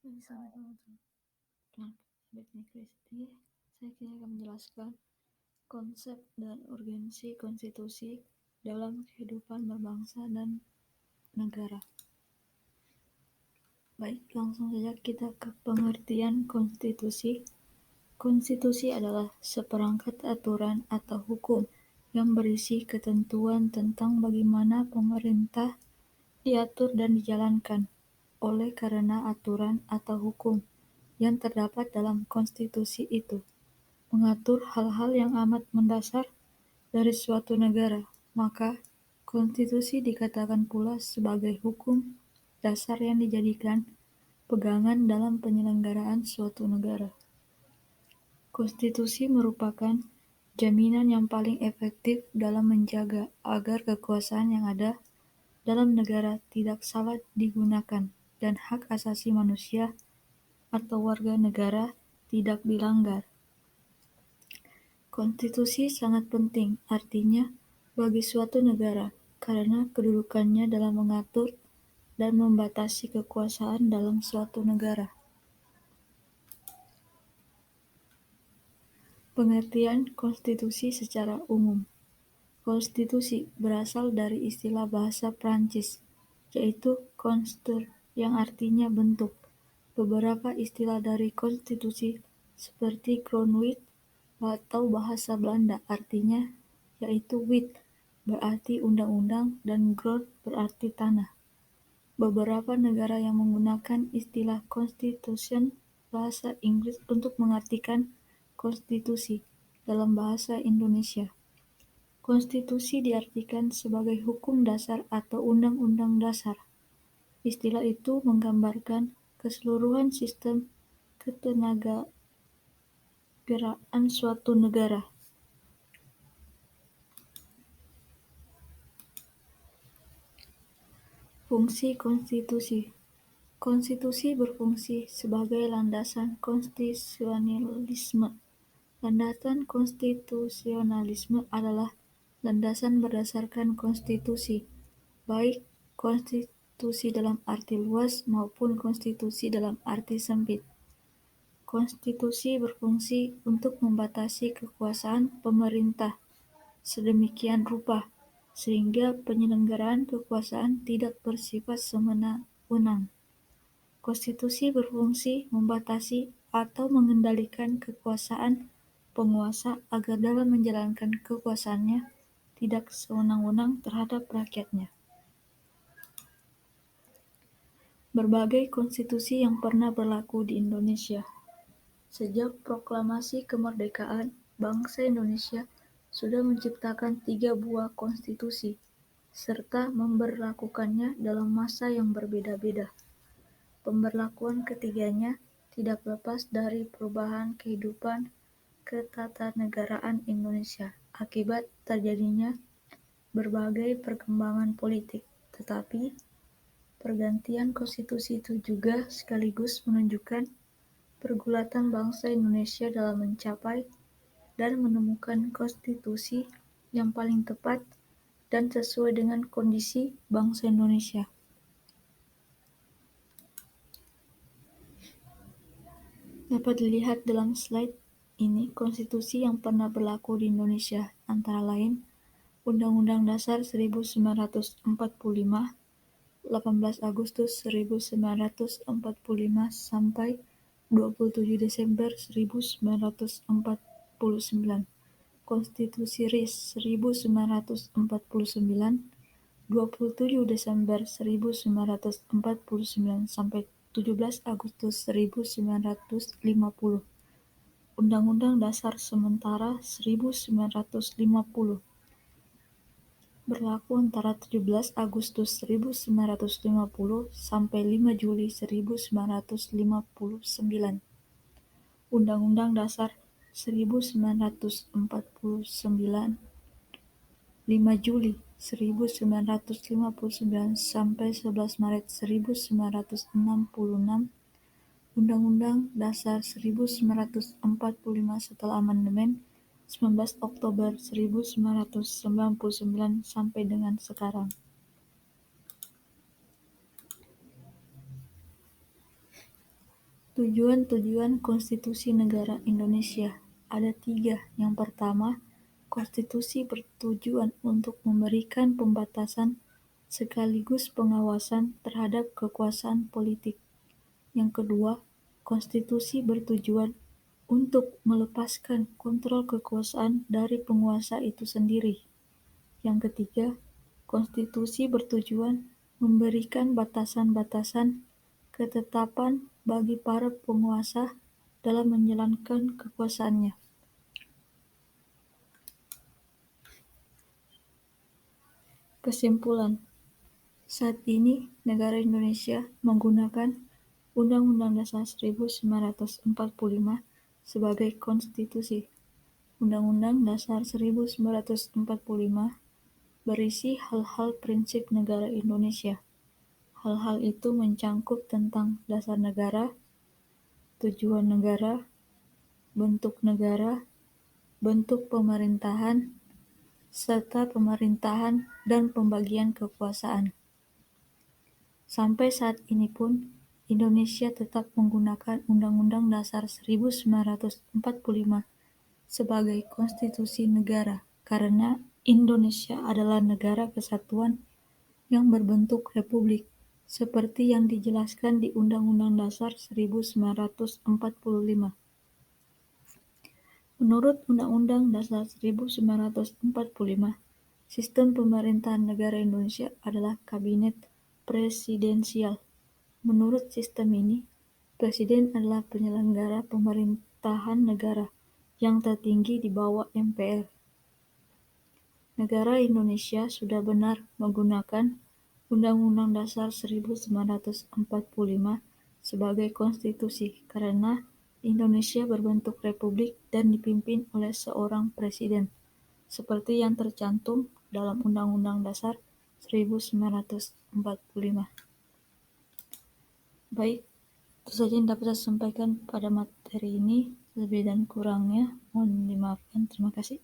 Saya kini akan menjelaskan konsep dan urgensi konstitusi dalam kehidupan berbangsa dan negara. Baik, langsung saja kita ke pengertian konstitusi. Konstitusi adalah seperangkat aturan atau hukum yang berisi ketentuan tentang bagaimana pemerintah diatur dan dijalankan. Oleh karena aturan atau hukum yang terdapat dalam konstitusi itu mengatur hal-hal yang amat mendasar dari suatu negara, maka konstitusi dikatakan pula sebagai hukum dasar yang dijadikan pegangan dalam penyelenggaraan suatu negara. Konstitusi merupakan jaminan yang paling efektif dalam menjaga agar kekuasaan yang ada dalam negara tidak salah digunakan dan hak asasi manusia atau warga negara tidak dilanggar. Konstitusi sangat penting artinya bagi suatu negara karena kedudukannya dalam mengatur dan membatasi kekuasaan dalam suatu negara. Pengertian konstitusi secara umum. Konstitusi berasal dari istilah bahasa Prancis, yaitu construire yang artinya bentuk. Beberapa istilah dari konstitusi seperti grondwet atau bahasa Belanda artinya yaitu wet berarti undang-undang dan grond berarti tanah. Beberapa negara yang menggunakan istilah constitution bahasa Inggris untuk mengartikan konstitusi dalam bahasa Indonesia. Konstitusi diartikan sebagai hukum dasar atau undang-undang dasar. Istilah itu menggambarkan keseluruhan sistem ketenagakeraan suatu negara. Fungsi konstitusi. Konstitusi berfungsi sebagai landasan konstitusionalisme. Landasan konstitusionalisme adalah landasan berdasarkan konstitusi, baik konstitusi dalam arti luas maupun konstitusi dalam arti sempit. Konstitusi berfungsi untuk membatasi kekuasaan pemerintah sedemikian rupa sehingga penyelenggaraan kekuasaan tidak bersifat semena-mena. Konstitusi berfungsi membatasi atau mengendalikan kekuasaan penguasa agar dalam menjalankan kekuasaannya tidak sewenang-wenang terhadap rakyatnya. Berbagai konstitusi yang pernah berlaku di Indonesia. Sejak proklamasi kemerdekaan, bangsa Indonesia sudah menciptakan 3 buah konstitusi, serta memberlakukannya dalam masa yang berbeda-beda. Pemberlakuan ketiganya tidak lepas dari perubahan kehidupan ketatanegaraan Indonesia akibat terjadinya berbagai perkembangan politik. Tetapi, pergantian konstitusi itu juga sekaligus menunjukkan pergulatan bangsa Indonesia dalam mencapai dan menemukan konstitusi yang paling tepat dan sesuai dengan kondisi bangsa Indonesia. Dapat dilihat dalam slide ini konstitusi yang pernah berlaku di Indonesia, antara lain Undang-Undang Dasar 1945, 18 Agustus 1945 sampai 27 Desember 1949, Konstitusi RIS 1949, 27 Desember 1949 sampai 17 Agustus 1950, Undang-Undang Dasar Sementara 1950, berlaku antara 17 Agustus 1950 sampai 5 Juli 1959. Undang-Undang Dasar 1949 5 Juli 1959 sampai 11 Maret 1966. Undang-Undang Dasar 1945 setelah amandemen 19 Oktober 1999 sampai dengan sekarang. Tujuan-tujuan Konstitusi Negara Indonesia ada 3. Yang pertama, konstitusi bertujuan untuk memberikan pembatasan sekaligus pengawasan terhadap kekuasaan politik. Yang kedua, konstitusi bertujuan untuk melepaskan kontrol kekuasaan dari penguasa itu sendiri. Yang ketiga, konstitusi bertujuan memberikan batasan-batasan ketetapan bagi para penguasa dalam menjalankan kekuasaannya. Kesimpulan, saat ini negara Indonesia menggunakan Undang-Undang Dasar 1945 sebagai konstitusi. Undang-Undang Dasar 1945 berisi hal-hal prinsip negara Indonesia. Hal-hal itu mencangkup tentang dasar negara, tujuan negara, bentuk pemerintahan, serta pemerintahan dan pembagian kekuasaan. Sampai saat ini pun, Indonesia tetap menggunakan Undang-Undang Dasar 1945 sebagai konstitusi negara karena Indonesia adalah negara kesatuan yang berbentuk republik, seperti yang dijelaskan di Undang-Undang Dasar 1945. Menurut Undang-Undang Dasar 1945, sistem pemerintahan negara Indonesia adalah kabinet presidensial. Menurut sistem ini, presiden adalah penyelenggara pemerintahan negara yang tertinggi di bawah MPR. Negara Indonesia sudah benar menggunakan Undang-Undang Dasar 1945 sebagai konstitusi karena Indonesia berbentuk republik dan dipimpin oleh seorang presiden, seperti yang tercantum dalam Undang-Undang Dasar 1945. Baik, itu saja yang dapat saya sampaikan pada materi ini. Lebih dan kurangnya mohon dimaafkan. Terima kasih.